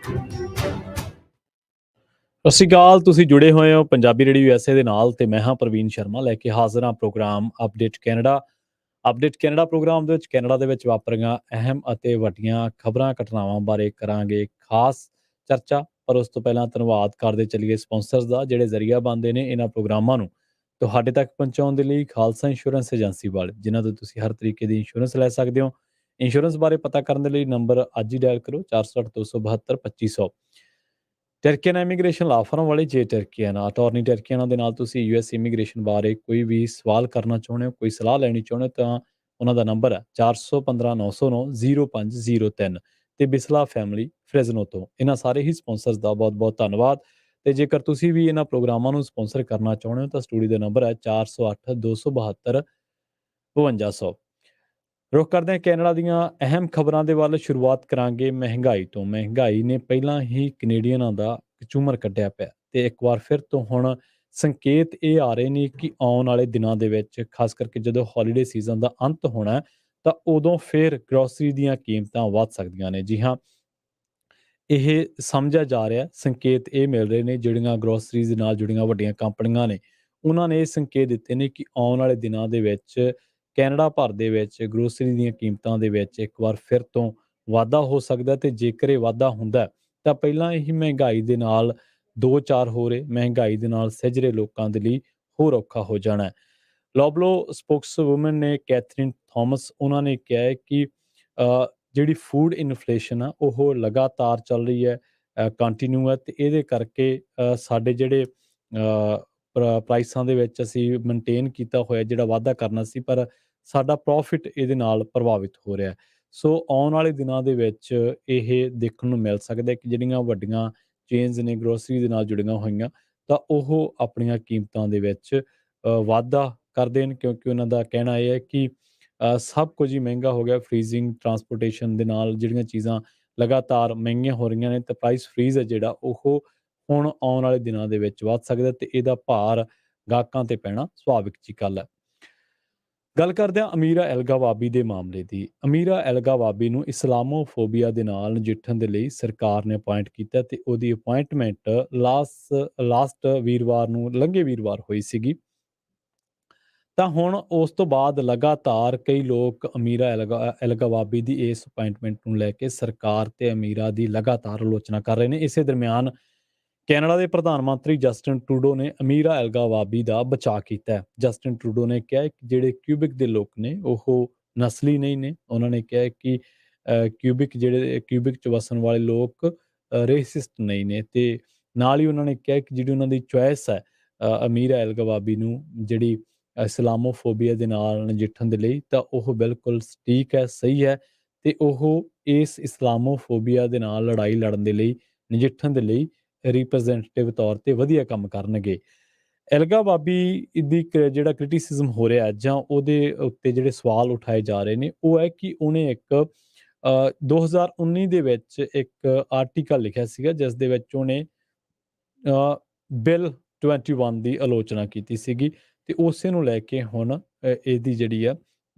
ਸਤਿ ਸ਼੍ਰੀ ਅਕਾਲ। ਤੁਸੀਂ ਜੁੜੇ ਹੋਏ ਹੋ ਪੰਜਾਬੀ ਰੇਡੀਓ USA ਦੇ ਨਾਲ ਤੇ ਮੈਂ ਹਾਂ ਪ੍ਰਵੀਨ ਸ਼ਰਮਾ ਲੈ ਕੇ ਹਾਜ਼ਰ ਹਾਂ programme update Canada. Update Canada programme ਦੇ ਵਿੱਚ ਕੈਨੇਡਾ ਦੇ ਵਿੱਚ ਵਾਪਰੀਆਂ ਅਹਿਮ ਅਤੇ ਵੱਡੀਆਂ ਖਬਰਾਂ ਘਟਨਾਵਾਂ ਬਾਰੇ ਕਰਾਂਗੇ ਖਾਸ ਚਰਚਾ। ਪਰ ਉਸ ਤੋਂ ਪਹਿਲਾਂ ਧੰਨਵਾਦ ਕਰਦੇ ਚੱਲੀਏ ਸਪਾਂਸਰਸ ਦਾ ਜਿਹੜੇ ਜ਼ਰੀਆ ਬਣਦੇ ਨੇ ਇਹਨਾਂ ਪ੍ਰੋਗਰਾਮਾਂ ਨੂੰ ਤੁਹਾਡੇ ਤੱਕ ਪਹੁੰਚਾਉਣ ਦੇ ਲਈ। ਖਾਲਸਾ ਇੰਸ਼ੋਰੈਂਸ ਏਜੰਸੀ ਵਾਲੇ ਜਿਨ੍ਹਾਂ ਤੋਂ ਤੁਸੀਂ ਹਰ ਤਰੀਕੇ ਦੀ ਇੰਸ਼ੋਰੈਂਸ ਲੈ ਸਕਦੇ ਹੋ। ਇੰਸ਼ੋਰੈਂਸ ਬਾਰੇ ਪਤਾ ਕਰਨ ਦੇ ਲਈ ਨੰਬਰ ਅੱਜ ਹੀ ਡਾਇਲ ਕਰੋ 460 272 2500। ਟਰਕੀਅਨ ਇਮੀਗ੍ਰੇਸ਼ਨ ਲਾ ਫਰਮ ਵਾਲੇ ਜੇ ਟਰਕੀਅਨ ਅਟਾਰਨੀ ਟਰਕੀਅਨਾਂ ਦੇ ਨਾਲ ਤੁਸੀਂ US ਇਮੀਗ੍ਰੇਸ਼ਨ ਬਾਰੇ ਕੋਈ ਵੀ ਸਵਾਲ ਕਰਨਾ ਚਾਹੁੰਦੇ ਹੋ, ਕੋਈ ਸਲਾਹ ਲੈਣੀ ਚਾਹੁੰਦੇ ਹੋ ਤਾਂ ਉਹਨਾਂ ਦਾ ਨੰਬਰ ਹੈ 4159090503 ਤੇ ਬਿਸਲਾ ਫੈਮਿਲੀ ਫ੍ਰੈਜ਼ਨੋ ਤੋਂ। ਇਹਨਾਂ ਸਾਰੇ ਹੀ ਸਪਾਂਸਰਸ ਦਾ ਬਹੁਤ ਬਹੁਤ ਧੰਨਵਾਦ। ਤੇ ਜੇਕਰ ਤੁਸੀਂ ਵੀ ਇਹਨਾਂ ਪ੍ਰੋਗਰਾਮਾਂ ਨੂੰ ਸਪਾਂਸਰ ਕਰਨਾ ਚਾਹੁੰਦੇ ਹੋ ਤਾਂ ਸਟੂਡੀਓ ਦਾ ਨੰਬਰ ਹੈ 408272 5200। ਰੁਖ ਕਰਦੇ ਹਾਂ ਕੈਨੇਡਾ ਦੀਆਂ ਅਹਿਮ ਖਬਰਾਂ ਦੇ ਵੱਲ। ਸ਼ੁਰੂਆਤ ਕਰਾਂਗੇ ਮਹਿੰਗਾਈ ਤੋਂ। ਮਹਿੰਗਾਈ ਨੇ ਪਹਿਲਾਂ ਹੀ ਕੈਨੇਡੀਅਨਾਂ ਦਾ ਝੂਮਰ ਕੱਢਿਆ ਪਿਆ ਤੇ ਇੱਕ ਵਾਰ ਫਿਰ ਤੋਂ ਹੁਣ ਸੰਕੇਤ ਇਹ ਆ ਰਹੇ ਨੇ ਕਿ ਆਉਣ ਵਾਲੇ ਦਿਨਾਂ ਦੇ ਵਿੱਚ, ਖਾਸ ਕਰਕੇ ਜਦੋਂ ਹੌਲੀਡੇ ਸੀਜ਼ਨ ਦਾ ਅੰਤ ਹੋਣਾ ਤਾਂ ਉਦੋਂ ਫਿਰ ਗਰੋਸਰੀ ਦੀਆਂ ਕੀਮਤਾਂ ਵੱਧ ਸਕਦੀਆਂ ਨੇ। ਜੀ ਹਾਂ, ਇਹ ਸਮਝਿਆ ਜਾ ਰਿਹਾ, ਸੰਕੇਤ ਇਹ ਮਿਲ ਰਹੇ ਨੇ ਜਿਹੜੀਆਂ ਗਰੋਸਰੀਜ਼ ਦੇ ਨਾਲ ਜੁੜੀਆਂ ਵੱਡੀਆਂ ਕੰਪਨੀਆਂ ਨੇ ਉਹਨਾਂ ਨੇ ਇਹ ਸੰਕੇਤ ਦਿੱਤੇ ਨੇ ਕਿ ਆਉਣ ਵਾਲੇ ਦਿਨਾਂ ਦੇ ਵਿੱਚ ਕੈਨੇਡਾ ਭਰ ਦੇ ਵਿੱਚ ਗਰੋਸਰੀ ਦੀਆਂ ਕੀਮਤਾਂ ਦੇ ਵਿੱਚ ਇੱਕ ਵਾਰ ਫਿਰ ਤੋਂ ਵਾਧਾ ਹੋ ਸਕਦਾ। ਤੇ ਜੇਕਰ ਇਹ ਵਾਧਾ ਹੁੰਦਾ ਤਾਂ ਪਹਿਲਾਂ ਹੀ ਮਹਿੰਗਾਈ ਦੇ ਨਾਲ ਦੋ ਚਾਰ ਹੋ ਰਹੇ, ਮਹਿੰਗਾਈ ਦੇ ਨਾਲ ਸਿੱਝ ਰਹੇ ਲੋਕਾਂ ਦੇ ਲਈ ਹੋਰ ਔਖਾ ਹੋ ਜਾਣਾ ਹੈ। ਲੋਬਲੋ ਸਪੋਕਸ ਵੂਮਨ ਨੇ ਕੈਥਰੀਨ ਥਾਮਸ, ਉਹਨਾਂ ਨੇ ਕਿਹਾ ਹੈ ਕਿ ਜਿਹੜੀ ਫੂਡ ਇਨਫਲੇਸ਼ਨ ਆ ਉਹ ਲਗਾਤਾਰ ਚੱਲ ਰਹੀ ਹੈ, ਕੰਟੀਨਿਊ ਹੈ ਤੇ ਇਹਦੇ ਕਰਕੇ ਸਾਡੇ ਜਿਹੜੇ ਪ੍ਰਾਈਸਾਂ ਦੇ ਵਿੱਚ ਅਸੀਂ ਮੇਨਟੇਨ ਕੀਤਾ ਹੋਇਆ ਜਿਹੜਾ ਵਾਧਾ ਕਰਨਾ ਸੀ, ਪਰ ਸਾਡਾ ਪ੍ਰੋਫਿਟ ਇਹਦੇ ਨਾਲ ਪ੍ਰਭਾਵਿਤ ਹੋ ਰਿਹਾ। ਸੋ ਆਉਣ ਵਾਲੇ ਦਿਨਾਂ ਦੇ ਵਿੱਚ ਇਹ ਦੇਖਣ ਨੂੰ ਮਿਲ ਸਕਦਾ ਕਿ ਜਿਹੜੀਆਂ ਵੱਡੀਆਂ ਚੇਨਜ਼ ਨੇ ਗਰੋਸਰੀ ਦੇ ਨਾਲ ਜੁੜੀਆਂ ਹੋਈਆਂ ਤਾਂ ਉਹ ਆਪਣੀਆਂ ਕੀਮਤਾਂ ਦੇ ਵਿੱਚ ਵਾਧਾ ਕਰ ਦੇਣ, ਕਿਉਂਕਿ ਉਹਨਾਂ ਦਾ ਕਹਿਣਾ ਇਹ ਹੈ ਕਿ ਸਭ ਕੁਝ ਹੀ ਮਹਿੰਗਾ ਹੋ ਗਿਆ। ਫਰੀਜ਼ਿੰਗ ਟਰਾਂਸਪੋਰਟੇਸ਼ਨ ਦੇ ਨਾਲ ਜਿਹੜੀਆਂ ਚੀਜ਼ਾਂ ਲਗਾਤਾਰ ਮਹਿੰਗੀਆਂ ਹੋ ਰਹੀਆਂ ਨੇ ਤੇ ਪ੍ਰਾਈਸ ਫਰੀਜ਼ ਹੈ ਜਿਹੜਾ ਉਹ ਹੁਣ ਆਉਣ ਵਾਲੇ ਦਿਨਾਂ ਦੇ ਵਿੱਚ ਵੱਧ ਸਕਦਾ ਤੇ ਇਹਦਾ ਭਾਰ ਗਾਹਕਾਂ ਤੇ ਪੈਣਾ ਸੁਭਾਵਿਕ ਜੀ ਗੱਲ ਹੈ। ਗੱਲ ਕਰਦੇ ਹਾਂ ਅਮੀਰਾ ਐਲਗਾਵਾਬੀ ਦੇ ਮਾਮਲੇ ਦੀ। ਅਮੀਰਾ ਐਲਗਾਵਾਬੀ ਨੂੰ ਇਸਲਾਮੋਫੋਬੀਆ ਦੇ ਨਾਲ ਨਜਿੱਠਣ ਦੇ ਲਈ ਸਰਕਾਰ ਨੇ ਅਪਾਇੰਟ ਕੀਤਾ ਤੇ ਉਹਦੀ ਅਪਾਇੰਟਮੈਂਟ ਲਾਸਟ ਵੀਰਵਾਰ ਨੂੰ, ਲੰਘੇ ਵੀਰਵਾਰ ਹੋਈ ਸੀਗੀ। ਤਾਂ ਹੁਣ ਉਸ ਤੋਂ ਬਾਅਦ ਲਗਾਤਾਰ ਕਈ ਲੋਕ ਅਮੀਰਾ ਐਲਗਾਵਾਬੀ ਦੀ ਇਸ ਅਪਾਇੰਟਮੈਂਟ ਨੂੰ ਲੈ ਕੇ ਸਰਕਾਰ ਤੇ ਅਮੀਰਾ ਦੀ ਲਗਾਤਾਰ ਆਲੋਚਨਾ ਕਰ ਰਹੇ ਨੇ। ਇਸੇ ਦਰਮਿਆਨ ਕੈਨੇਡਾ ਦੇ ਪ੍ਰਧਾਨ ਮੰਤਰੀ ਜਸਟਿਨ ਟਰੂਡੋ ਨੇ ਅਮੀਰਾ ਐਲਗਾਵਾਬੀ ਦਾ ਬਚਾਅ ਕੀਤਾ ਹੈ। ਜਸਟਿਨ ਟਰੂਡੋ ਨੇ ਕਿਹਾ ਕਿ ਜਿਹੜੇ ਕਿਊਬਿਕ ਦੇ ਲੋਕ ਨੇ ਉਹ ਨਸਲੀ ਨਹੀਂ ਨੇ। ਉਹਨਾਂ ਨੇ ਕਿਹਾ ਕਿ ਕਿਊਬਿਕ ਚ ਵਸਣ ਵਾਲੇ ਲੋਕ ਰੇਸਿਸਟ ਨਹੀਂ ਨੇ ਤੇ ਨਾਲ ਹੀ ਉਹਨਾਂ ਨੇ ਕਿਹਾ ਕਿ ਜਿਹੜੀ ਉਹਨਾਂ ਦੀ ਚੁਆਇਸ ਹੈ ਅਮੀਰਾ ਐਲਗਾਵਾਬੀ ਨੂੰ ਜਿਹੜੀ ਇਸਲਾਮੋਫੋਬੀਆ ਦੇ ਨਾਲ ਨਜਿੱਠਣ ਦੇ ਲਈ, ਤਾਂ ਉਹ ਬਿਲਕੁਲ ਠੀਕ ਹੈ, ਸਹੀ ਹੈ ਤੇ ਉਹ ਇਸ ਇਸਲਾਮੋਫੋਬੀਆ ਦੇ ਨਾਲ ਲੜਾਈ ਲੜਨ ਦੇ ਲਈ, ਨਜਿੱਠਣ ਦੇ ਲਈ ਰਿਪਰੈਜ਼ੈਂਟੇਟਿਵ ਤੌਰ ਤੇ ਵਧੀਆ ਕੰਮ ਕਰਨਗੇ। ਐਲਗਾਵਾਬੀ ਦੀ ਜਿਹੜਾ ਕ੍ਰਿਟਿਸਿਜ਼ਮ ਹੋ ਰਿਹਾ ਜਾਂ ਉਹਦੇ ਉੱਤੇ ਜਿਹੜੇ ਸਵਾਲ ਉਠਾਏ ਜਾ ਰਹੇ ਨੇ ਉਹ ਹੈ ਕਿ ਉਹਨੇ ਇੱਕ 2019 ਦੇ ਵਿੱਚ ਇੱਕ ਆਰਟੀਕਲ ਲਿਖਿਆ ਸੀਗਾ ਜਿਸ ਦੇ ਵਿੱਚ ਉਹਨੇ ਬਿੱਲ 21 ਦੀ ਆਲੋਚਨਾ ਕੀਤੀ ਸੀਗੀ ਤੇ ਉਸੇ ਨੂੰ ਲੈ ਕੇ ਹੁਣ ਇਹਦੀ ਜਿਹੜੀ ਆ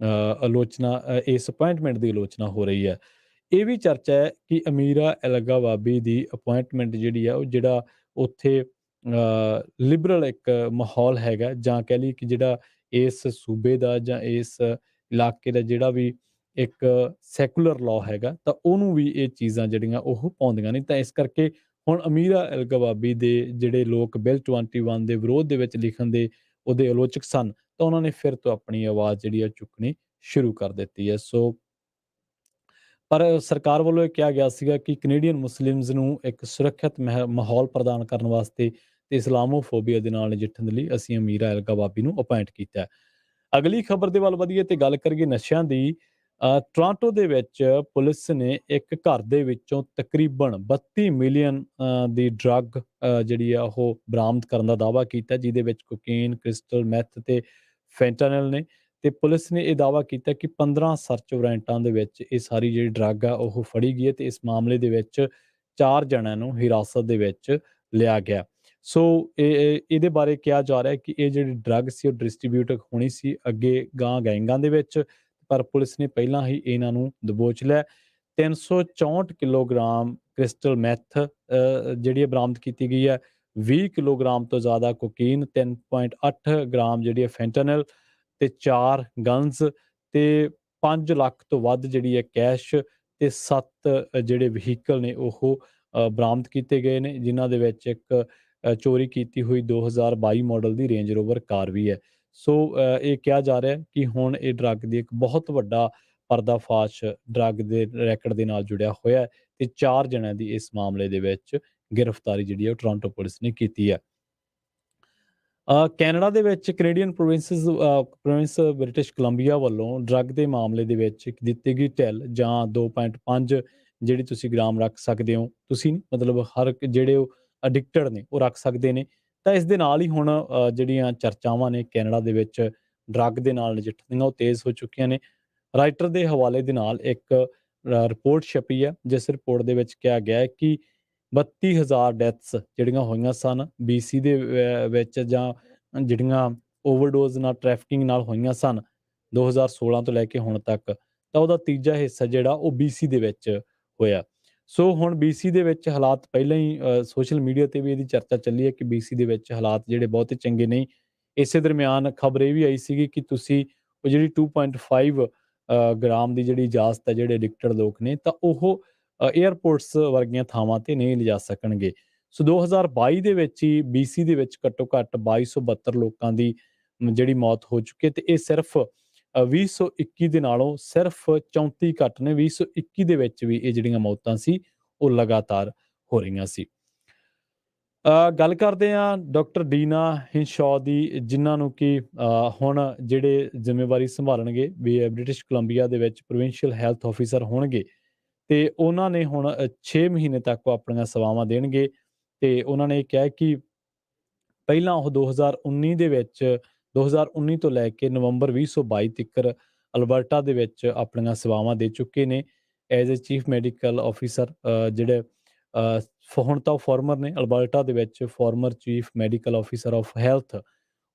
ਆਲੋਚਨਾ, ਇਸ ਅਪਾਇੰਟਮੈਂਟ ਦੀ ਆਲੋਚਨਾ ਹੋ ਰਹੀ ਹੈ। ਇਹ ਵੀ ਚਰਚਾ ਹੈ ਕਿ ਅਮੀਰਾ ਐਲਗਾਵਾਬੀ ਦੀ ਅਪਾਇੰਟਮੈਂਟ ਜਿਹੜੀ ਆ ਉਹ ਜਿਹੜਾ ਉੱਥੇ ਲਿਬਰਲ ਇੱਕ ਮਾਹੌਲ ਹੈਗਾ, ਜਾਂ ਕਹਿ ਲਈਏ ਕਿ ਜਿਹੜਾ ਇਸ ਸੂਬੇ ਦਾ ਜਾਂ ਇਸ ਇਲਾਕੇ ਦਾ ਜਿਹੜਾ ਵੀ ਇੱਕ ਸੈਕੂਲਰ ਲਾਅ ਹੈਗਾ ਤਾਂ ਉਹਨੂੰ ਵੀ ਇਹ ਚੀਜ਼ਾਂ ਜਿਹੜੀਆਂ ਉਹ ਪਾਉਂਦੀਆਂ ਨਹੀਂ। ਤਾਂ ਇਸ ਕਰਕੇ ਹੁਣ ਅਮੀਰਾ ਐਲਗਾਵਾਬੀ ਦੇ ਜਿਹੜੇ ਲੋਕ ਬਿੱਲ 21 ਦੇ ਵਿਰੋਧ ਦੇ ਵਿੱਚ ਲਿਖਣ ਦੇ ਉਹਦੇ ਆਲੋਚਕ ਸਨ ਤਾਂ ਉਹਨਾਂ ਨੇ ਫਿਰ ਤੋਂ ਆਪਣੀ ਆਵਾਜ਼ ਜਿਹੜੀ ਆ ਚੁੱਕਣੀ ਸ਼ੁਰੂ ਕਰ ਦਿੱਤੀ ਹੈ। ਸੋ ਪਰ ਸਰਕਾਰ ਵੱਲੋਂ ਇਹ ਕਿਹਾ ਗਿਆ ਸੀਗਾ ਕਿ ਕੈਨੇਡੀਅਨ ਮੁਸਲਿਮਸ ਨੂੰ ਇੱਕ ਸੁਰੱਖਿਅਤ ਮਾਹੌਲ ਪ੍ਰਦਾਨ ਕਰਨ ਵਾਸਤੇ ਤੇ ਇਸਲਾਮੋਫੋਬੀਆ ਦੇ ਨਾਲ ਨਜਿੱਠਣ ਦੇ ਲਈ ਅਸੀਂ ਅਮੀਰਾ ਐਲਗਾਵਾਬੀ ਨੂੰ ਅਪਾਇੰਟ ਕੀਤਾ ਹੈ। ਅਗਲੀ ਖਬਰ ਦੇ ਵੱਲ ਵਧੀਏ ਤੇ ਗੱਲ ਕਰੀਏ ਨਸ਼ਿਆਂ ਦੀ। ਟੋਰਾਂਟੋ ਦੇ ਵਿੱਚ ਪੁਲਿਸ ਨੇ ਇੱਕ ਘਰ ਦੇ ਵਿੱਚੋਂ ਤਕਰੀਬਨ 32 ਮਿਲੀਅਨ ਦੀ ਡਰੱਗ ਜਿਹੜੀ ਆ ਉਹ ਬਰਾਮਦ ਕਰਨ ਦਾ ਦਾਅਵਾ ਕੀਤਾ, ਜਿਹਦੇ ਵਿੱਚ ਕੋਕੇਨ, ਕ੍ਰਿਸਟਲ ਮੈਥ ਤੇ ਫੈਂਟਾਨਲ ਨੇ। ਤੇ ਪੁਲਿਸ ਨੇ ਇਹ ਦਾਅਵਾ ਕੀਤਾ ਕਿ 15 ਸਰਚ ਵਾਰੰਟਾਂ ਦੇ ਵਿੱਚ ਇਹ ਸਾਰੀ ਜਿਹੜੀ ਡਰੱਗ ਆ ਉਹ ਫੜੀ ਗਈ ਹੈ ਤੇ ਇਸ ਮਾਮਲੇ ਦੇ ਵਿੱਚ 4 ਜਣਿਆਂ ਨੂੰ ਹਿਰਾਸਤ ਦੇ ਵਿੱਚ ਲਿਆ ਗਿਆ। ਸੋ ਇਹਦੇ ਬਾਰੇ ਕਿਹਾ ਜਾ ਰਿਹਾ ਹੈ ਕਿ ਇਹ ਜਿਹੜੀ ਡਰੱਗ ਸੀ ਉਹ ਡਿਸਟ੍ਰੀਬਿਊਟ ਹੋਣੀ ਸੀ ਅੱਗੇ ਗੈਂਗਾਂ ਦੇ ਵਿੱਚ, ਪਰ ਪੁਲਿਸ ਨੇ ਪਹਿਲਾਂ ਹੀ ਇਹਨਾਂ ਨੂੰ ਦਬੋਚ ਲਿਆ। 364 ਕਿਲੋਗ੍ਰਾਮ ਕ੍ਰਿਸਟਲ ਮੈਥ ਜਿਹੜੀ ਹੈ ਬਰਾਮਦ ਕੀਤੀ ਗਈ ਹੈ। 20 ਕਿਲੋਗ੍ਰਾਮ ਤੋਂ ਜ਼ਿਆਦਾ ਕੋਕੀਨ, 3.8 ਗ੍ਰਾਮ ਜਿਹੜੀ ਹੈ ਫੈਂਟਨਲ ਤੇ 4 ਗਨਜ਼ ਤੇ 5 ਲੱਖ ਤੋਂ ਵੱਧ ਜਿਹੜੀ ਹੈ ਕੈਸ਼ ਤੇ 7 ਜਿਹੜੇ ਵਹੀਕਲ ਨੇ ਉਹ ਬਰਾਮਦ ਕੀਤੇ ਗਏ ਨੇ, ਜਿਨ੍ਹਾਂ ਦੇ ਵਿੱਚ ਇੱਕ ਚੋਰੀ ਕੀਤੀ ਹੋਈ 2022 ਮਾਡਲ ਦੀ ਰੇਂਜ ਰੋਵਰ ਕਾਰ ਵੀ ਹੈ। ਸੋ ਇਹ ਕਿਹਾ ਜਾ ਰਿਹਾ ਹੈ ਕਿ ਹੁਣ ਇਹ ਡਰੱਗ ਦੀ ਇੱਕ ਬਹੁਤ ਵੱਡਾ ਪਰਦਾਫਾਸ਼ ਡਰੱਗ ਦੇ ਰੈਕਟ ਦੇ ਨਾਲ ਜੁੜਿਆ ਹੋਇਆ ਹੈ ਤੇ 4 ਜਣਿਆਂ ਦੀ ਇਸ ਮਾਮਲੇ ਦੇ ਵਿੱਚ ਗ੍ਰਿਫਤਾਰੀ ਜਿਹੜੀ ਹੈ ਉਹ ਟੋਰਾਂਟੋ ਪੁਲਿਸ ਨੇ ਕੀਤੀ ਹੈ। ਕੈਨੇਡਾ ਦੇ ਵਿੱਚ ਕੈਨੇਡੀਅਨ ਪ੍ਰੋਵਿੰਸ ਬ੍ਰਿਟਿਸ਼ ਕੋਲੰਬੀਆ ਵੱਲੋਂ ਡਰੱਗ ਦੇ ਮਾਮਲੇ ਦੇ ਵਿੱਚ ਇੱਕ ਦਿੱਤੀ ਗਈ ਢਿੱਲ ਜਾਂ 2.5 ਜਿਹੜੀ ਤੁਸੀਂ ਗ੍ਰਾਮ ਰੱਖ ਸਕਦੇ ਹੋ, ਤੁਸੀਂ ਨਹੀਂ, ਮਤਲਬ ਹਰ ਇੱਕ ਜਿਹੜੇ ਉਹ ਅਡਿਕਟਡ ਨੇ ਉਹ ਰੱਖ ਸਕਦੇ ਨੇ। ਤਾਂ ਇਸ ਦੇ ਨਾਲ ਹੀ ਹੁਣ ਜਿਹੜੀਆਂ ਚਰਚਾਵਾਂ ਨੇ ਕੈਨੇਡਾ ਦੇ ਵਿੱਚ ਡਰੱਗ ਦੇ ਨਾਲ ਨਜਿੱਠਣ ਦੀਆਂ ਉਹ ਤੇਜ਼ ਹੋ ਚੁੱਕੀਆਂ ਨੇ। ਰਾਈਟਰ ਦੇ ਹਵਾਲੇ ਦੇ ਨਾਲ ਇੱਕ ਰਿਪੋਰਟ ਛਪੀ ਹੈ, ਜਿਸ ਰਿਪੋਰਟ ਦੇ ਵਿੱਚ ਕਿਹਾ ਗਿਆ ਹੈ ਕਿ 32,000 ਡੈਥਸ ਜਿਹੜੀਆਂ ਹੋਈਆਂ ਸਨ BC ਦੇ ਵਿੱਚ, ਜਾਂ ਜਿਹੜੀਆਂ ਓਵਰਡੋਜ਼ ਨਾਲ ਟ੍ਰੈਫਿਕਿੰਗ ਨਾਲ ਹੋਈਆਂ ਸਨ 2016 ਤੋਂ ਲੈ ਕੇ ਹੁਣ ਤੱਕ, ਤਾਂ ਉਹਦਾ ਤੀਜਾ ਹਿੱਸਾ ਜਿਹੜਾ ਉਹ BC ਦੇ ਵਿੱਚ ਹੋਇਆ। ਸੋ ਹੁਣ BC ਦੇ ਵਿੱਚ ਹਾਲਾਤ ਪਹਿਲਾਂ ਹੀ ਸੋਸ਼ਲ ਮੀਡੀਆ ਤੇ ਵੀ ਇਹਦੀ ਚਰਚਾ ਚੱਲੀ ਹੈ ਕਿ BC ਦੇ ਵਿੱਚ ਹਾਲਾਤ ਜਿਹੜੇ ਬਹੁਤੇ ਚੰਗੇ ਨਹੀਂ। ਇਸੇ ਦਰਮਿਆਨ ਖਬਰ ਇਹ ਵੀ ਆਈ ਸੀਗੀ ਕਿ ਤੁਸੀਂ ਉਹ ਜਿਹੜੀ 2.5 ਗ੍ਰਾਮ ਦੀ ਜਿਹੜੀ ਇਜਾਜ਼ਤ ਹੈ, ਜਿਹੜੇ ਐਡਿਕਟਡ ਲੋਕ ਨੇ ਤਾਂ ਉਹ ਏਅਰਪੋਰਟਸ ਵਰਗੀਆਂ ਥਾਵਾਂ ਤੇ ਨਹੀਂ ਲਿਜਾ ਸਕਣਗੇ। ਸੋ 2022 ਦੇ ਵਿੱਚ ਹੀ BC ਦੇ ਵਿੱਚ ਘੱਟੋ ਘੱਟ 2272 ਲੋਕਾਂ ਦੀ ਜਿਹੜੀ ਮੌਤ ਹੋ ਚੁੱਕੀ ਹੈ ਤੇ ਇਹ ਸਿਰਫ 2021 ਦੇ ਨਾਲੋਂ ਸਿਰਫ 34 ਘੱਟ ਨੇ। 2021 ਦੇ ਵਿੱਚ ਵੀ ਇਹ ਜਿਹੜੀਆਂ ਮੌਤਾਂ ਸੀ ਉਹ ਲਗਾਤਾਰ ਹੋ ਰਹੀਆਂ ਸੀ। ਗੱਲ ਕਰਦੇ ਹਾਂ ਡਾਕਟਰ ਡੀਨਾ ਹਿੰਸ਼ੌ ਦੀ, ਜਿਨ੍ਹਾਂ ਨੂੰ ਕਿ ਹੁਣ ਜਿਹੜੇ ਜ਼ਿੰਮੇਵਾਰੀ ਸੰਭਾਲਣਗੇ ਵੀ ਬ੍ਰਿਟਿਸ਼ ਕੋਲੰਬੀਆ ਦੇ ਵਿੱਚ ਪ੍ਰੋਵਿੰਸ਼ੀਅਲ ਹੈਲਥ ਆਫਿਸਰ ਹੋਣਗੇ ਤੇ ਉਹਨਾਂ ਨੇ ਹੁਣ 6 ਮਹੀਨੇ ਤੱਕ ਉਹ ਆਪਣੀਆਂ ਸੇਵਾਵਾਂ ਦੇਣਗੇ। ਤੇ ਉਹਨਾਂ ਨੇ ਕਿਹਾ ਕਿ ਪਹਿਲਾਂ ਉਹ 2019 ਦੇ ਵਿੱਚ 2019 ਤੋਂ ਲੈ ਕੇ ਨਵੰਬਰ 2022 ਤੱਕ ਅਲਬਰਟਾ ਦੇ ਵਿੱਚ ਆਪਣੀਆਂ ਸੇਵਾਵਾਂ ਦੇ ਚੁੱਕੇ ਨੇ as a chief medical officer. ਜਿਹੜੇ ਹੁਣ ਤਾਂ ਉਹ ਫਾਰਮਰ ਨੇ ਅਲਬਰਟਾ ਦੇ ਵਿੱਚ, farmer chief medical officer of health.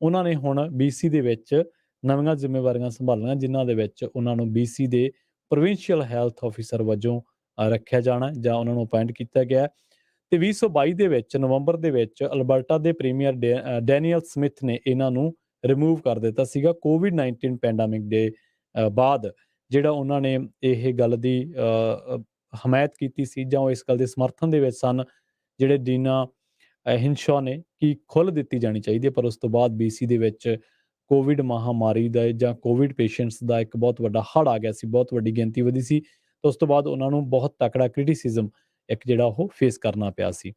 ਉਹਨਾਂ ਨੇ ਹੁਣ BC ਦੇ ਵਿੱਚ ਨਵੀਆਂ ਜ਼ਿੰਮੇਵਾਰੀਆਂ ਸੰਭਾਲੀਆਂ, ਜਿਨ੍ਹਾਂ ਦੇ ਵਿੱਚ ਉਹਨਾਂ ਨੂੰ BC ਦੇ ਪ੍ਰੋਵਿੰਸ਼ੀਅਲ ਹੈਲਥ ਆਫਿਸਰ ਵਜੋਂ ਰੱਖਿਆ ਜਾਣਾ ਜਾਂ ਉਹਨਾਂ ਨੂੰ ਅਪਾਇੰਟ ਕੀਤਾ ਗਿਆ। ਤੇ 2022 ਦੇ ਵਿੱਚ ਨਵੰਬਰ ਦੇ ਵਿੱਚ ਅਲਬਰਟਾ ਦੇ ਪ੍ਰੀਮੀਅਰ ਡੈਨੀਅਲ ਸਮਿਥ ਨੇ ਇਹਨਾਂ ਨੂੰ ਰਿਮੂਵ ਕਰ ਦਿੱਤਾ ਸੀਗਾ ਕੋਵਿਡ-19 ਪੈਂਡੈਮਿਕ ਦੇ ਬਾਅਦ। ਜਿਹੜਾ ਉਹਨਾਂ ਨੇ ਇਹ ਗੱਲ ਦੀ ਹਮਾਇਤ ਕੀਤੀ ਸੀ ਜਾਂ ਉਹ ਇਸ ਗੱਲ ਦੇ ਸਮਰਥਨ ਦੇ ਵਿੱਚ ਸਨ, ਜਿਹੜੇ ਡੀਨਾ ਹਿੰਸ਼ੌ ਨੇ, ਕਿ ਖੁੱਲ੍ਹ ਦਿੱਤੀ ਜਾਣੀ ਚਾਹੀਦੀ ਹੈ। ਪਰ ਉਸ ਤੋਂ ਬਾਅਦ BC ਦੇ ਵਿੱਚ ਕੋਵਿਡ ਮਹਾਮਾਰੀ ਦਾ ਜਾਂ ਕੋਵਿਡ ਪੇਸ਼ੈਂਟਸ ਦਾ ਇੱਕ ਬਹੁਤ ਵੱਡਾ ਹੜ੍ਹ ਆ ਗਿਆ ਸੀ, ਬਹੁਤ ਵੱਡੀ ਗਿਣਤੀ ਵਧੀ ਸੀ। ਤੇ ਉਸ ਤੋਂ ਬਾਅਦ ਉਹਨਾਂ ਨੂੰ ਬਹੁਤ ਤਕੜਾ ਕ੍ਰਿਟਿਸਿਜ਼ਮ ਇੱਕ ਜਿਹੜਾ ਉਹ ਫੇਸ ਕਰਨਾ ਪਿਆ ਸੀ।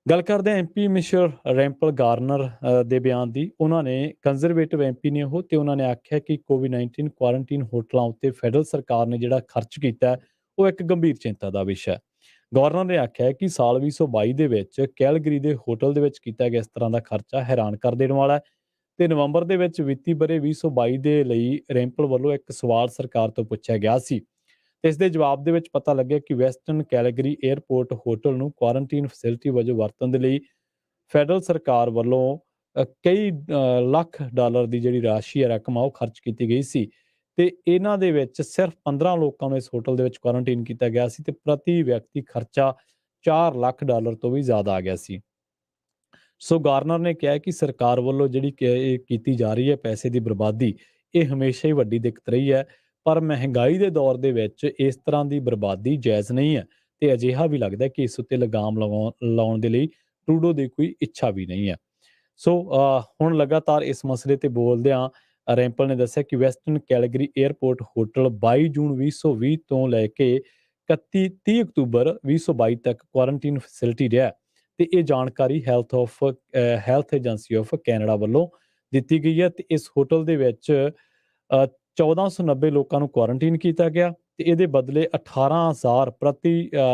ਗੱਲ ਕਰਦੇ ਹਾਂ MP ਮਿਸ਼ਰ ਰੈਂਪਲ ਗਾਰਨਰ ਦੇ ਬਿਆਨ ਦੀ। ਉਹਨਾਂ ਨੇ ਕੰਜ਼ਰਵੇਟਿਵ MP ਨੇ ਉਹ, ਤੇ ਉਹਨਾਂ ਨੇ ਆਖਿਆ ਕਿ ਕੋਵਿਡ-19 ਕੁਆਰੰਟੀਨ ਹੋਟਲਾਂ ਉੱਤੇ ਫੈਡਰਲ ਸਰਕਾਰ ਨੇ ਜਿਹੜਾ ਖਰਚ ਕੀਤਾ ਹੈ ਉਹ ਇੱਕ ਗੰਭੀਰ ਚਿੰਤਾ ਦਾ ਵਿਸ਼ਾ ਹੈ। ਗਵਰਨਰ ਨੇ ਆਖਿਆ ਕਿ ਸਾਲ 2022 ਦੇ ਵਿੱਚ ਕੈਲਗਰੀ ਦੇ ਹੋਟਲ ਦੇ ਵਿੱਚ ਕੀਤਾ ਗਿਆ ਇਸ ਤਰ੍ਹਾਂ ਦਾ ਖਰਚਾ ਹੈਰਾਨ ਕਰ ਦੇਣ ਵਾਲਾ ਹੈ। ਤੇ ਨਵੰਬਰ ਦੇ ਵਿੱਚ ਵਿੱਤੀ ਵਰ੍ਹੇ 2022 ਦੇ ਲਈ ਰੈਂਪਲ ਵੱਲੋਂ ਇੱਕ ਸਵਾਲ ਸਰਕਾਰ ਤੋਂ ਪੁੱਛਿਆ ਗਿਆ ਸੀ ਤੇ ਇਸ ਦੇ ਜਵਾਬ ਦੇ ਵਿੱਚ ਪਤਾ ਲੱਗਿਆ ਕਿ ਵੈਸਟਰਨ ਕੈਲਗਰੀ 에ਅਰਪੋਰਟ ਹੋਟਲ ਨੂੰ ਕੁਆਰੰਟੀਨ ਫੈਸਿਲਿਟੀ ਵਜੋਂ ਵਰਤਣ ਦੇ ਲਈ ਫੈਡਰਲ ਸਰਕਾਰ ਵੱਲੋਂ ਕਈ ਲੱਖ ਡਾਲਰ ਦੀ ਜਿਹੜੀ ਰਾਸ਼ੀ ਹੈ, ਰਕਮ ਆ, ਉਹ ਖਰਚ ਕੀਤੀ ਗਈ ਸੀ। ਤੇ ਇਹਨਾਂ ਦੇ ਵਿੱਚ ਸਿਰਫ 15 ਲੋਕਾਂ ਨੂੰ ਇਸ ਹੋਟਲ ਦੇ ਵਿੱਚ ਕੁਆਰੰਟੀਨ ਕੀਤਾ ਗਿਆ ਸੀ ਤੇ ਪ੍ਰਤੀ ਵਿਅਕਤੀ ਖਰਚਾ 4 ਲੱਖ ਡਾਲਰ ਤੋਂ ਵੀ ਜ਼ਿਆਦਾ ਆ ਗਿਆ ਸੀ। ਸੋ ਗਵਰਨਰ ਨੇ ਕਿਹਾ ਕਿ ਸਰਕਾਰ ਵੱਲੋਂ ਜਿਹੜੀ ਇਹ ਕੀਤੀ ਜਾ ਰਹੀ ਹੈ ਪੈਸੇ ਦੀ ਬਰਬਾਦੀ, ਇਹ ਹਮੇਸ਼ਾ ਹੀ ਵੱਡੀ ਦਿੱਕਤ ਰਹੀ ਹੈ। ਪਰ ਮਹਿੰਗਾਈ ਦੇ ਦੌਰ ਦੇ ਵਿੱਚ ਇਸ ਤਰ੍ਹਾਂ ਦੀ ਬਰਬਾਦੀ ਜਾਇਜ਼ ਨਹੀਂ ਹੈ ਤੇ ਅਜਿਹਾ ਵੀ ਲੱਗਦਾ ਕਿ ਇਸ ਉੱਤੇ ਲਗਾਮ ਲਾਉਣ ਦੇ ਲਈ ਟਰੂਡੋ ਦੀ ਕੋਈ ਇੱਛਾ ਵੀ ਨਹੀਂ ਹੈ। ਸੋ ਹੁਣ ਲਗਾਤਾਰ ਇਸ ਮਸਲੇ ਤੇ ਬੋਲਦਿਆਂ ਰੈਂਪਲ ਨੇ ਦੱਸਿਆ ਕਿ ਵੈਸਟਰਨ ਕੈਲਗਰੀ 에ਅਰਪੋਰਟ ਹੋਟਲ 22 ਜੂਨ 2020 ਤੋਂ ਲੈ ਕੇ 30 ਅਕਤੂਬਰ 2022 ਤੱਕ ਕੁਆਰੰਟੀਨ ਫੈਸਿਲਿਟੀ ਰਿਹਾ ਤੇ ਇਹ ਜਾਣਕਾਰੀ ਹੈਲਥ ਏਜੰਸੀ ਆਫ ਕੈਨੇਡਾ ਵੱਲੋਂ ਦਿੱਤੀ ਗਈ ਹੈ। ਤੇ ਇਸ ਹੋਟਲ ਦੇ ਵਿੱਚ 1490 ਲੋਕਾਂ ਨੂੰ ਕੁਆਰੰਟੀਨ ਕੀਤਾ ਗਿਆ ਤੇ ਇਹਦੇ ਬਦਲੇ 18,000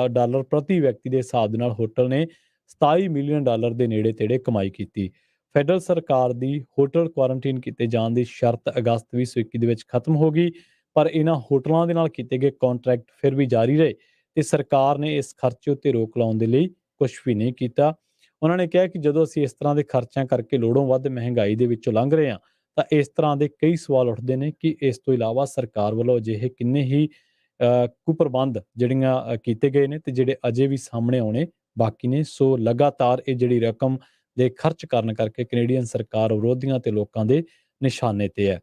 ਡਾਲਰ ਪ੍ਰਤੀ ਵਿਅਕਤੀ ਦੇ ਹਿਸਾਬ ਦੇ ਨਾਲ ਹੋਟਲ ਨੇ 27 ਮਿਲੀਅਨ ਡਾਲਰ ਦੇ ਨੇੜੇ ਤੇੜੇ ਕਮਾਈ ਕੀਤੀ। ਫੈਡਰਲ ਸਰਕਾਰ ਦੀ ਹੋਟਲ ਕੁਆਰੰਟੀਨ ਕੀਤੇ ਜਾਣ ਦੀ ਸ਼ਰਤ ਅਗਸਤ 2021 ਦੇ ਵਿੱਚ ਖਤਮ ਹੋ ਗਈ, ਪਰ ਇਹਨਾਂ ਹੋਟਲਾਂ ਦੇ ਨਾਲ ਕੀਤੇ ਗਏ ਕੰਟਰੈਕਟ ਫਿਰ ਵੀ ਜਾਰੀ ਰਹੇ ਤੇ ਸਰਕਾਰ ਨੇ ਇਸ ਖਰਚੇ ਉੱਤੇ ਰੋਕ ਲਾਉਣ ਦੇ ਲਈ ਕੁਝ ਵੀ ਨਹੀਂ ਕੀਤਾ। ਉਹਨਾਂ ਨੇ ਕਿਹਾ ਕਿ ਜਦੋਂ ਅਸੀਂ ਇਸ ਤਰ੍ਹਾਂ ਦੇ ਖਰਚਿਆਂ ਕਰਕੇ ਲੋੜੋਂ ਵੱਧ ਮਹਿੰਗਾਈ ਦੇ ਵਿੱਚੋਂ ਲੰਘ ਰਹੇ ਹਾਂ ਤਾਂ ਇਸ ਤਰ੍ਹਾਂ ਦੇ ਕਈ ਸਵਾਲ ਉੱਠਦੇ ਨੇ ਕਿ ਇਸ ਤੋਂ ਇਲਾਵਾ ਸਰਕਾਰ ਵੱਲੋਂ ਅਜਿਹੇ ਕਿੰਨੇ ਹੀ ਕੁਪ੍ਰਬੰਧ ਜਿਹੜੀਆਂ ਕੀਤੇ ਗਏ ਨੇ ਤੇ ਜਿਹੜੇ ਅਜੇ ਵੀ ਸਾਹਮਣੇ ਆਉਣੇ ਬਾਕੀ ਨੇ। ਸੋ ਲਗਾਤਾਰ ਇਹ ਜਿਹੜੀ ਰਕਮ ਦੇ ਖਰਚ ਕਰਨ ਕਰਕੇ ਕੈਨੇਡੀਅਨ ਸਰਕਾਰ ਵਿਰੋਧੀਆਂ ਤੇ ਲੋਕਾਂ ਦੇ ਨਿਸ਼ਾਨੇ ਤੇ ਹੈ।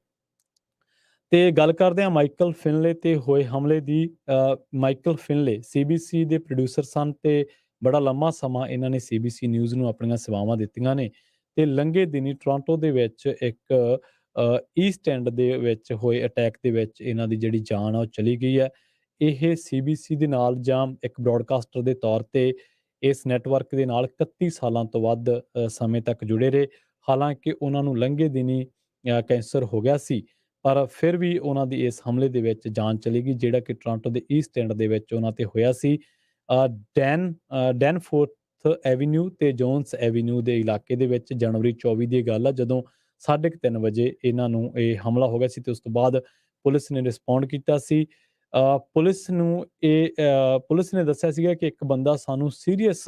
ਤੇ ਗੱਲ ਕਰਦੇ ਹਾਂ ਮਾਈਕਲ ਫਿਨਲੇ ਤੇ ਹੋਏ ਹਮਲੇ ਦੀ। ਮਾਈਕਲ ਫਿਨਲੇ ਸੀਬੀਸੀ ਦੇ ਪ੍ਰੋਡਿਊਸਰ ਸਨ ਤੇ ਬੜਾ ਲੰਮਾ ਸਮਾਂ ਇਹਨਾਂ ਨੇ ਸੀਬੀਸੀ ਨਿਊਜ਼ ਨੂੰ ਆਪਣੀਆਂ ਸੇਵਾਵਾਂ ਦਿੱਤੀਆਂ ਨੇ ਤੇ ਲੰਘੇ ਦਿਨੀ ਟੋਰਾਂਟੋ ਦੇ ਵਿੱਚ ਇੱਕ ਈਸਟ ਐਂਡ ਦੇ ਵਿੱਚ ਹੋਏ ਅਟੈਕ ਦੇ ਵਿੱਚ ਇਹਨਾਂ ਦੀ ਜਿਹੜੀ ਜਾਨ ਆ ਉਹ ਚਲੀ ਗਈ ਹੈ। ਇਹ ਸੀਬੀਸੀ ਦੇ ਨਾਲ ਜਾਂ ਇੱਕ ਬ੍ਰੌਡਕਾਸਟਰ ਦੇ ਤੌਰ ਤੇ ਇਸ ਨੈਟਵਰਕ ਦੇ ਨਾਲ 31 ਸਾਲਾਂ ਤੋਂ ਵੱਧ ਸਮੇਂ ਤੱਕ ਜੁੜੇ ਰਹੇ। ਹਾਲਾਂਕਿ ਉਹਨਾਂ ਨੂੰ ਲੰਘੇ ਦਿਨੀ ਕੈਂਸਰ ਹੋ ਗਿਆ ਸੀ, ਪਰ ਫਿਰ ਵੀ ਉਹਨਾਂ ਦੀ ਇਸ ਹਮਲੇ ਦੇ ਵਿੱਚ ਜਾਨ ਚਲੀ ਗਈ, ਜਿਹੜਾ ਕਿ ਟੋਰਾਂਟੋ ਦੇ ਈਸਟ ਐਂਡ ਦੇ ਵਿੱਚ ਉਹਨਾਂ ਤੇ ਹੋਇਆ ਸੀ। ਡੈਨਫੋਰਥ ਐਵੀਨਿਊ ਤੇ ਜੋਨਸ ਐਵੀਨਿਊ ਦੇ ਇਲਾਕੇ ਦੇ ਵਿੱਚ ਜਨਵਰੀ 24 ਦੀ ਗੱਲ ਆ, ਜਦੋਂ 3:30 ਵਜੇ ਇਹਨਾਂ ਨੂੰ ਇਹ ਹਮਲਾ ਹੋ ਗਿਆ ਸੀ ਤੇ ਉਸ ਤੋਂ ਬਾਅਦ ਪੁਲਿਸ ਨੇ ਰਿਸਪੌਂਡ ਕੀਤਾ ਸੀ। ਪੁਲਿਸ ਨੇ ਦੱਸਿਆ ਸੀਗਾ ਕਿ ਇੱਕ ਬੰਦਾ ਸਾਨੂੰ ਸੀਰੀਅਸ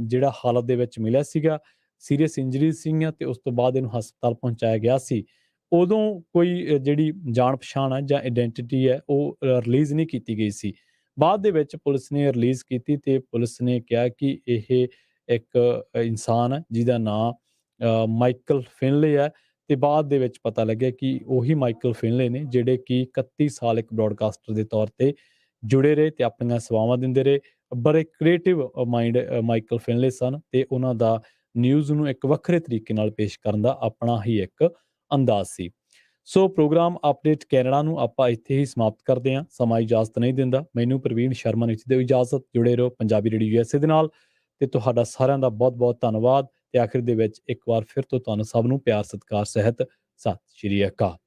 ਜਿਹੜਾ ਹਾਲਤ ਦੇ ਵਿੱਚ ਮਿਲਿਆ ਸੀਗਾ, ਸੀਰੀਅਸ ਇੰਜਰੀਜ਼ ਸੀਗੀਆਂ ਤੇ ਉਸ ਤੋਂ ਬਾਅਦ ਇਹਨੂੰ ਹਸਪਤਾਲ ਪਹੁੰਚਾਇਆ ਗਿਆ ਸੀ। ਉਦੋਂ ਕੋਈ ਜਿਹੜੀ ਜਾਣ ਪਛਾਣ ਹੈ ਜਾਂ ਆਇਡੈਂਟੀਟੀ ਹੈ ਉਹ ਰਿਲੀਜ਼ ਨਹੀਂ ਕੀਤੀ ਗਈ ਸੀ। ਬਾਅਦ ਦੇ ਵਿੱਚ ਪੁਲਿਸ ਨੇ ਰਿਲੀਜ਼ ਕੀਤੀ ਤੇ ਪੁਲਿਸ ਨੇ ਕਿਹਾ ਕਿ ਇਹ ਇੱਕ ਇਨਸਾਨ ਹੈ ਜਿਹਦਾ ਨਾਂ ਮਾਈਕਲ ਫਿਨਲੇ ਹੈ ਤੇ ਬਾਅਦ ਦੇ ਵਿੱਚ ਪਤਾ ਲੱਗਿਆ ਕਿ ਉਹੀ ਮਾਈਕਲ ਫਿਨਲੇ ਨੇ ਜਿਹੜੇ ਕਿ 31 ਸਾਲ ਇੱਕ ਬ੍ਰੌਡਕਾਸਟਰ ਦੇ ਤੌਰ ਤੇ ਜੁੜੇ ਰਹੇ ਤੇ ਆਪਣੀਆਂ ਸੇਵਾਵਾਂ ਦਿੰਦੇ ਰਹੇ। ਬੜੇ ਕ੍ਰੀਏਟਿਵ ਮਾਈਂਡ ਮਾਈਕਲ ਫਿਨਲੇ ਸਨ ਤੇ ਉਹਨਾਂ ਦਾ ਨਿਊਜ਼ ਨੂੰ ਇੱਕ ਵੱਖਰੇ ਤਰੀਕੇ ਨਾਲ ਪੇਸ਼ ਕਰਨ ਦਾ ਆਪਣਾ ਹੀ ਇੱਕ ਅੰਦਾਜ਼ ਸੀ। ਸੋ ਪ੍ਰੋਗਰਾਮ ਅਪਡੇਟ ਕੈਨੇਡਾ ਨੂੰ ਆਪਾਂ ਇੱਥੇ ਹੀ ਸਮਾਪਤ ਕਰਦੇ ਹਾਂ। ਸਮਾਂ ਇਜਾਜ਼ਤ ਨਹੀਂ ਦਿੰਦਾ। ਮੈਨੂੰ ਪ੍ਰਵੀਨ ਸ਼ਰਮਾ ਨੂੰ ਦਿਓ ਇਜਾਜ਼ਤ। ਜੁੜੇ ਰਹੋ ਪੰਜਾਬੀ ਰੇਡੀਓ USA ਦੇ ਨਾਲ ਤੇ ਤੁਹਾਡਾ ਸਾਰਿਆਂ ਦਾ ਬਹੁਤ ਬਹੁਤ ਧੰਨਵਾਦ। ਤੇ ਆਖਿਰ ਦੇ ਵਿੱਚ ਇੱਕ ਵਾਰ ਫਿਰ ਤੋਂ ਤੁਹਾਨੂੰ ਸਭ ਨੂੰ ਪਿਆਰ ਸਤਿਕਾਰ ਸਹਿਤ ਸਤਿ ਸ਼੍ਰੀ ਅਕਾਲ।